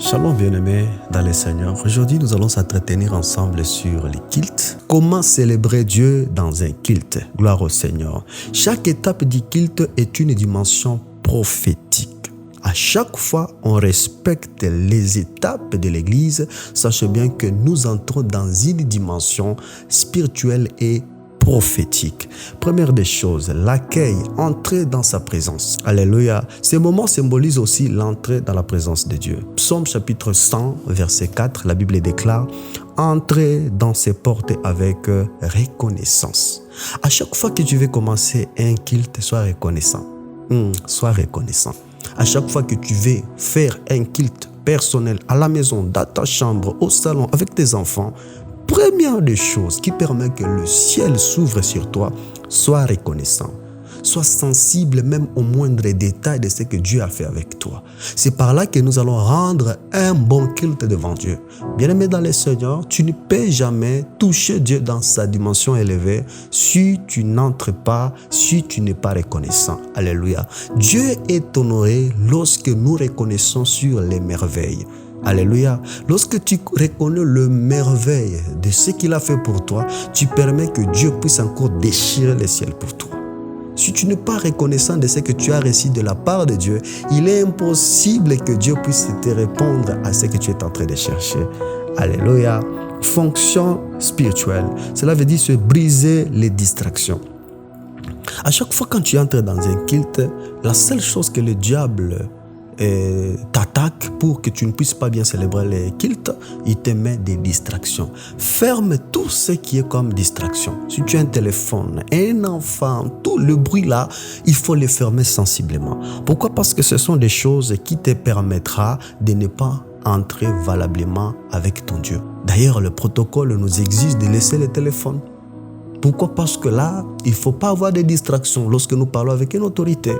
Shalom bien-aimés dans le Seigneur. Aujourd'hui, nous allons s'entretenir ensemble sur les cultes. Comment célébrer Dieu dans un culte? Gloire au Seigneur. Chaque étape du culte est une dimension prophétique. À chaque fois, on respecte les étapes de l'Église. Sachez bien que nous entrons dans une dimension spirituelle et prophétique. Première des choses, l'accueil, entrer dans sa présence. Alléluia. Ces moments symbolisent aussi l'entrée dans la présence de Dieu. Psaume chapitre 100, verset 4, la Bible déclare: entrez dans ses portes avec reconnaissance. À chaque fois que tu veux commencer un culte, sois reconnaissant. Sois reconnaissant. À chaque fois que tu veux faire un culte personnel à la maison, dans ta chambre, au salon, avec tes enfants, première des choses qui permet que le ciel s'ouvre sur toi, sois reconnaissant. Sois sensible même aux moindres détails de ce que Dieu a fait avec toi. C'est par là que nous allons rendre un bon culte devant Dieu. Bien-aimé dans le Seigneur, tu ne peux jamais toucher Dieu dans sa dimension élevée si tu n'entres pas, si tu n'es pas reconnaissant. Alléluia. Dieu est honoré lorsque nous reconnaissons sur les merveilles. Alléluia. Lorsque tu reconnais le merveille de ce qu'il a fait pour toi, tu permets que Dieu puisse encore déchirer le ciel pour toi. Si tu n'es pas reconnaissant de ce que tu as reçu de la part de Dieu, il est impossible que Dieu puisse te répondre à ce que tu es en train de chercher. Alléluia. Fonction spirituelle. Cela veut dire se briser les distractions. À chaque fois quand tu entres dans un culte, la seule chose que le diable t'attaque pour que tu ne puisses pas bien célébrer les cultes, il te met des distractions. Ferme tout ce qui est comme distraction. Si tu as un téléphone, un enfant, tout le bruit là, il faut le fermer sensiblement. Pourquoi? Parce que ce sont des choses qui te permettra de ne pas entrer valablement avec ton Dieu. D'ailleurs, le protocole nous exige de laisser le téléphone. Pourquoi? Parce que là, il ne faut pas avoir de distractions lorsque nous parlons avec une autorité.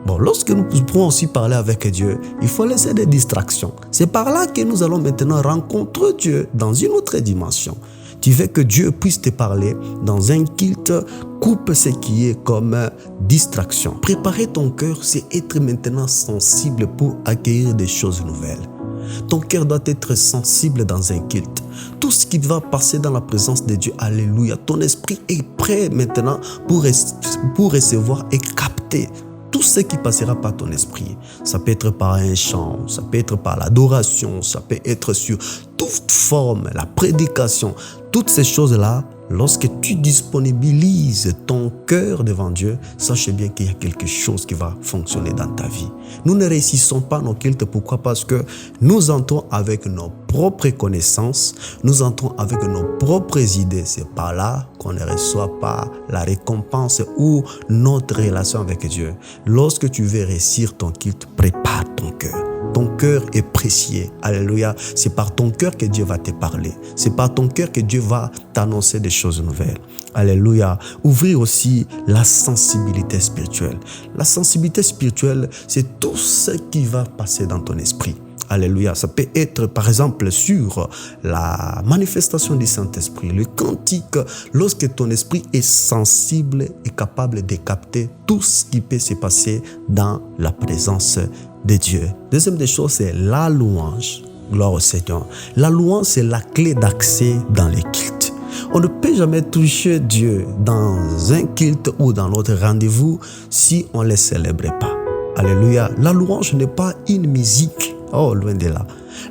Bon, lorsque nous pourrons aussi parler avec Dieu, il faut laisser des distractions. C'est par là que nous allons maintenant rencontrer Dieu dans une autre dimension. Tu veux que Dieu puisse te parler dans un culte, coupe ce qui est comme distraction. Préparer ton cœur, c'est être maintenant sensible pour accueillir des choses nouvelles. Ton cœur doit être sensible dans un culte. Tout ce qui va passer dans la présence de Dieu, alléluia. Ton esprit est prêt maintenant pour recevoir et capter tout ce qui passera par ton esprit. Ça peut être par un chant, ça peut être par l'adoration, ça peut être sur toute forme, la prédication. Toutes ces choses-là, lorsque tu disponibilises ton cœur devant Dieu, sache bien qu'il y a quelque chose qui va fonctionner dans ta vie. Nous ne réussissons pas nos cultes. Pourquoi? Parce que nous entrons avec nos propres connaissances, nous entrons avec nos propres idées. C'est par là qu'on ne reçoit pas la récompense ou notre relation avec Dieu. Lorsque tu veux réussir ton culte, prépare ton cœur. Ton cœur est précieux. Alléluia. C'est par ton cœur que Dieu va te parler. C'est par ton cœur que Dieu va t'annoncer des choses nouvelles. Alléluia. Ouvrir aussi la sensibilité spirituelle. La sensibilité spirituelle, c'est tout ce qui va passer dans ton esprit. Alléluia. Ça peut être par exemple sur la manifestation du Saint-Esprit, le cantique. Lorsque ton esprit est sensible et capable de capter tout ce qui peut se passer dans la présence de Dieu. Deuxième des choses, c'est la louange. Gloire au Seigneur. La louange, c'est la clé d'accès dans les cultes. On ne peut jamais toucher Dieu dans un culte ou dans notre rendez-vous si on ne le célèbre pas. Alléluia. La louange n'est pas une musique. Oh, loin de là.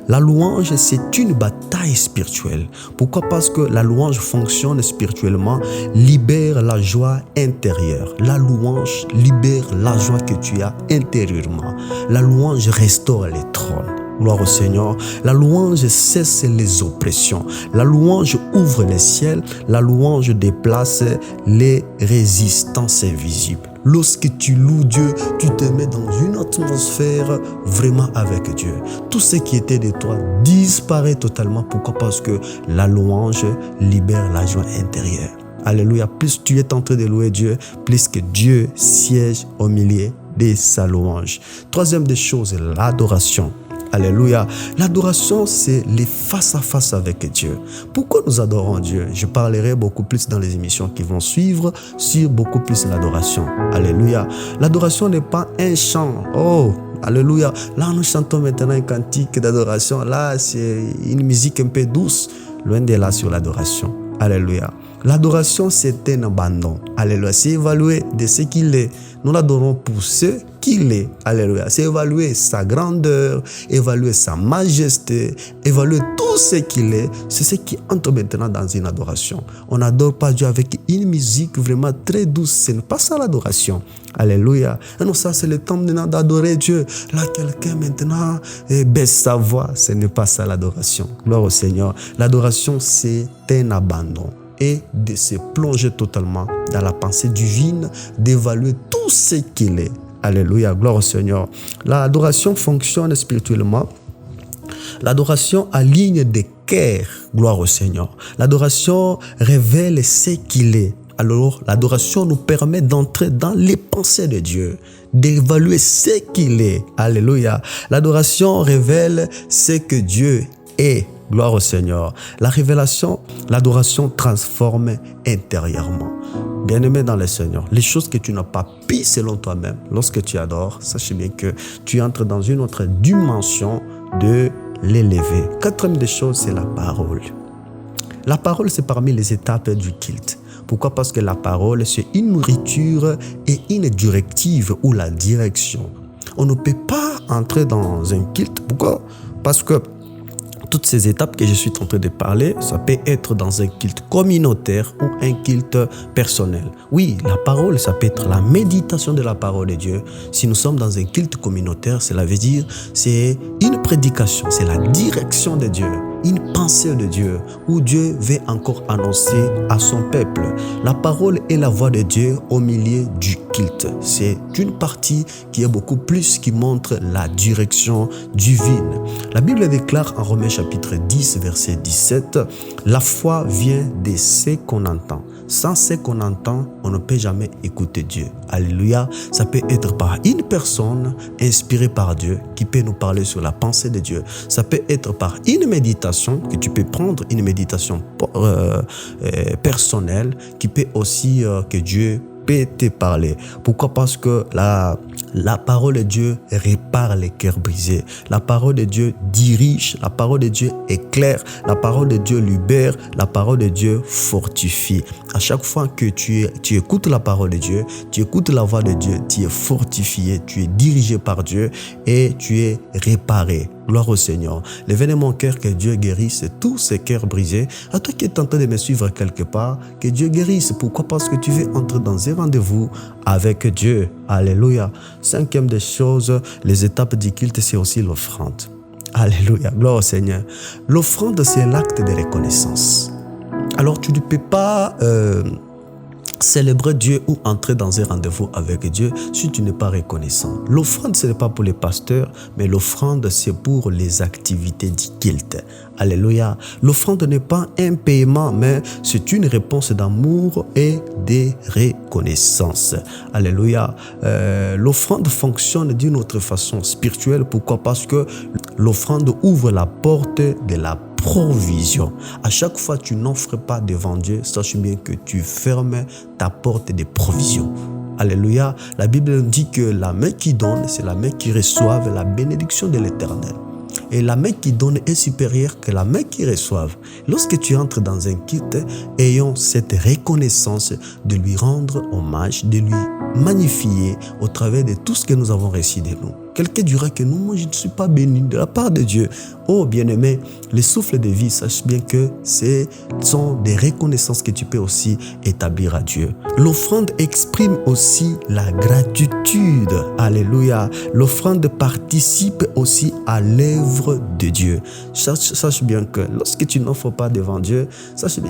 La louange, c'est une bataille spirituelle. Pourquoi? Parce que la louange fonctionne spirituellement, libère la joie intérieure. La louange libère la joie que tu as intérieurement. La louange restaure les trônes. Gloire au Seigneur. La louange cesse les oppressions. La louange ouvre les ciels. La louange déplace les résistances invisibles. Lorsque tu loues Dieu, tu te mets dans une atmosphère vraiment avec Dieu. Tout ce qui était de toi disparaît totalement. Pourquoi? Parce que la louange libère la joie intérieure. Alléluia. Plus tu es en train de louer Dieu, plus que Dieu siège au milieu de sa louange. Troisième des choses, l'adoration. Alléluia. L'adoration, c'est les face-à-face avec Dieu. Pourquoi nous adorons Dieu? Je parlerai beaucoup plus dans les émissions qui vont suivre sur beaucoup plus l'adoration. Alléluia. L'adoration n'est pas un chant. Oh, Alléluia. Là, nous chantons maintenant un cantique d'adoration. Là, c'est une musique un peu douce. Loin de là sur l'adoration. Alléluia. L'adoration, c'est un abandon. Alléluia. C'est évaluer de ce qu'il est. Nous l'adorons pour ce qu'il est. Alléluia. C'est évaluer sa grandeur, évaluer sa majesté, évaluer tout ce qu'il est. C'est ce qui entre maintenant dans une adoration. On n'adore pas Dieu avec une musique vraiment très douce. Ce n'est pas ça l'adoration. Alléluia. Et non, ça, c'est le temps maintenant d'adorer Dieu. Là, quelqu'un maintenant baisse sa voix. Ce n'est pas ça l'adoration. Gloire au Seigneur. L'adoration, c'est un abandon. Et de se plonger totalement dans la pensée divine, d'évaluer tout ce qu'il est. Alléluia, gloire au Seigneur. L'adoration fonctionne spirituellement. L'adoration aligne des cœurs, gloire au Seigneur. L'adoration révèle ce qu'il est. Alors, l'adoration nous permet d'entrer dans les pensées de Dieu, d'évaluer ce qu'il est. Alléluia. L'adoration révèle ce que Dieu est. Gloire au Seigneur. La révélation, l'adoration transforme intérieurement. Bien-aimé dans le Seigneur, les choses que tu n'as pas pu selon toi-même, lorsque tu adores, sache bien que tu entres dans une autre dimension de l'élever. Quatrième des choses, c'est la parole. La parole, c'est parmi les étapes du culte. Pourquoi? Parce que la parole, c'est une nourriture et une directive ou la direction. On ne peut pas entrer dans un culte. Pourquoi? Parce que toutes ces étapes que je suis en train de parler, ça peut être dans un culte communautaire ou un culte personnel. Oui, la parole, ça peut être la méditation de la parole de Dieu. Si nous sommes dans un culte communautaire, cela veut dire c'est une prédication, c'est la direction de Dieu, une pensée de Dieu, où Dieu veut encore annoncer à son peuple. La parole est la voix de Dieu au milieu du culte. C'est une partie qui est beaucoup plus, qui montre la direction divine. La Bible déclare en Romains chapitre 10, verset 17, « La foi vient de ce qu'on entend. Sans ce qu'on entend, on ne peut jamais écouter Dieu. » Alléluia. Ça peut être par une personne inspirée par Dieu qui peut nous parler sur la pensée de Dieu. Ça peut être par une méditation, que tu peux prendre une méditation personnelle, qui peut aussi que Dieu peut te parler. Pourquoi? Parce que la parole de Dieu répare les cœurs brisés. La parole de Dieu dirige. La parole de Dieu éclaire. La parole de Dieu libère. La parole de Dieu fortifie. À chaque fois que tu écoutes la parole de Dieu, tu écoutes la voix de Dieu, tu es fortifié, tu es dirigé par Dieu et tu es réparé. Gloire au Seigneur. Lève mon cœur, que Dieu guérisse tous ces cœurs brisés. À toi qui es en train de me suivre quelque part, que Dieu guérisse. Pourquoi? Parce que tu veux entrer dans un rendez-vous avec Dieu. Alléluia. Cinquième des choses, les étapes du culte, c'est aussi l'offrande. Alléluia. Gloire au Seigneur. L'offrande, c'est l'acte de reconnaissance. Alors, tu ne peux pas célébrer Dieu ou entrer dans un rendez-vous avec Dieu si tu n'es pas reconnaissant. L'offrande, ce n'est pas pour les pasteurs, mais l'offrande, c'est pour les activités du culte. Alléluia. L'offrande n'est pas un paiement, mais c'est une réponse d'amour et de reconnaissance. Alléluia. L'offrande fonctionne d'une autre façon spirituelle. Pourquoi? Parce que l'offrande ouvre la porte de la provision. À chaque fois que tu n'offres pas devant Dieu, sache bien que tu fermes ta porte de provision. Alléluia. La Bible dit que la main qui donne, c'est la main qui reçoit la bénédiction de l'Éternel. Et la main qui donne est supérieure que la main qui reçoive. Lorsque tu entres dans un culte, ayons cette reconnaissance de lui rendre hommage, de lui magnifier au travers de tout ce que nous avons reçu de nous. Quelqu'un dira que non, moi je ne suis pas béni de la part de Dieu. Oh bien-aimé, les souffles de vie, sache bien que ce sont des reconnaissances que tu peux aussi établir à Dieu. L'offrande exprime aussi la gratitude. Alléluia. L'offrande participe aussi à l'œuvre de Dieu. Sache bien que lorsque tu n'offres pas devant Dieu,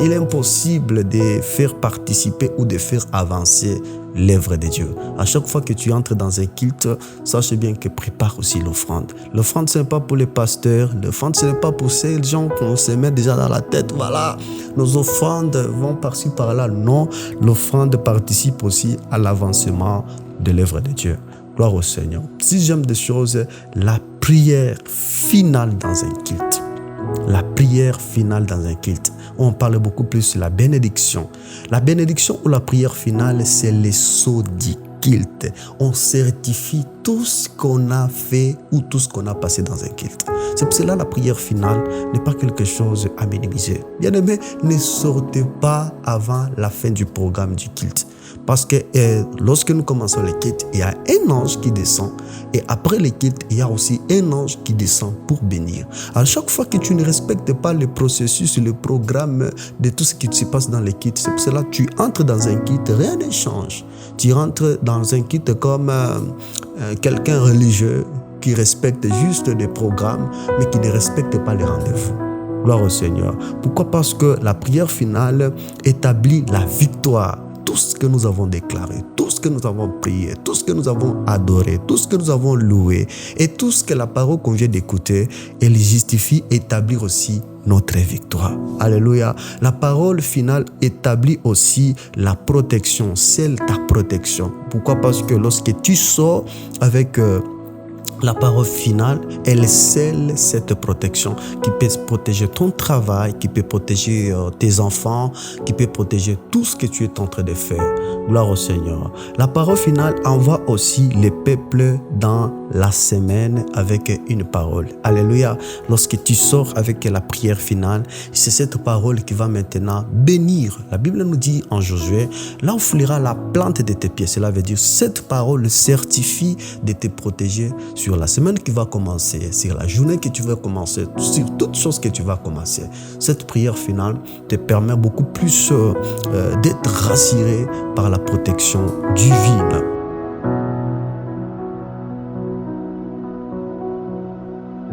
il est impossible de faire participer ou de faire avancer l'œuvre de Dieu. À chaque fois que tu entres dans un culte, sache bien que prépare aussi l'offrande. L'offrande, ce n'est pas pour les pasteurs. L'offrande, ce n'est pas pour ces gens qu'on se met déjà dans la tête. Voilà, nos offrandes vont par-ci, par-là. Non, l'offrande participe aussi à l'avancement de l'œuvre de Dieu. Gloire au Seigneur. Sixième des choses, la prière finale dans un culte. La prière finale dans un culte. On parle beaucoup plus de la bénédiction. La bénédiction ou la prière finale, c'est le sceau du kilt. On certifie tout ce qu'on a fait ou tout ce qu'on a passé dans un kilt. C'est pour cela la prière finale n'est pas quelque chose à minimiser. Bien-aimés, ne sortez pas avant la fin du programme du kilt. Parce que lorsque nous commençons le kilt, il y a un ange qui descend. Et après le kilt, il y a aussi un ange qui descend pour bénir. À chaque fois que tu ne respectes pas le processus, le programme de tout ce qui se passe dans le kilt, c'est pour cela que tu entres dans un kilt, rien ne change. Tu rentres dans un kilt comme quelqu'un religieux qui respecte juste des programmes, mais qui ne respecte pas les rendez-vous. Gloire au Seigneur. Pourquoi? Parce que la prière finale établit la victoire. Tout ce que nous avons déclaré, tout ce que nous avons prié, tout ce que nous avons adoré, tout ce que nous avons loué et tout ce que la parole qu'on vient d'écouter, elle justifie établir aussi notre victoire. Alléluia. La parole finale établit aussi la protection, scelle ta protection. Pourquoi? Parce que lorsque tu sors avec la parole finale, elle scelle cette protection qui peut protéger ton travail, qui peut protéger tes enfants, qui peut protéger tout ce que tu es en train de faire. Gloire au Seigneur. La parole finale envoie aussi les peuples dans la semaine avec une parole. Alléluia. Lorsque tu sors avec la prière finale, c'est cette parole qui va maintenant bénir. La Bible nous dit en Josué, là où foulera la plante de tes pieds. Cela veut dire cette parole certifie de te protéger sur la semaine qui va commencer, sur la journée que tu vas commencer, sur toutes choses que tu vas commencer. Cette prière finale te permet beaucoup plus d'être rassuré par la protection divine.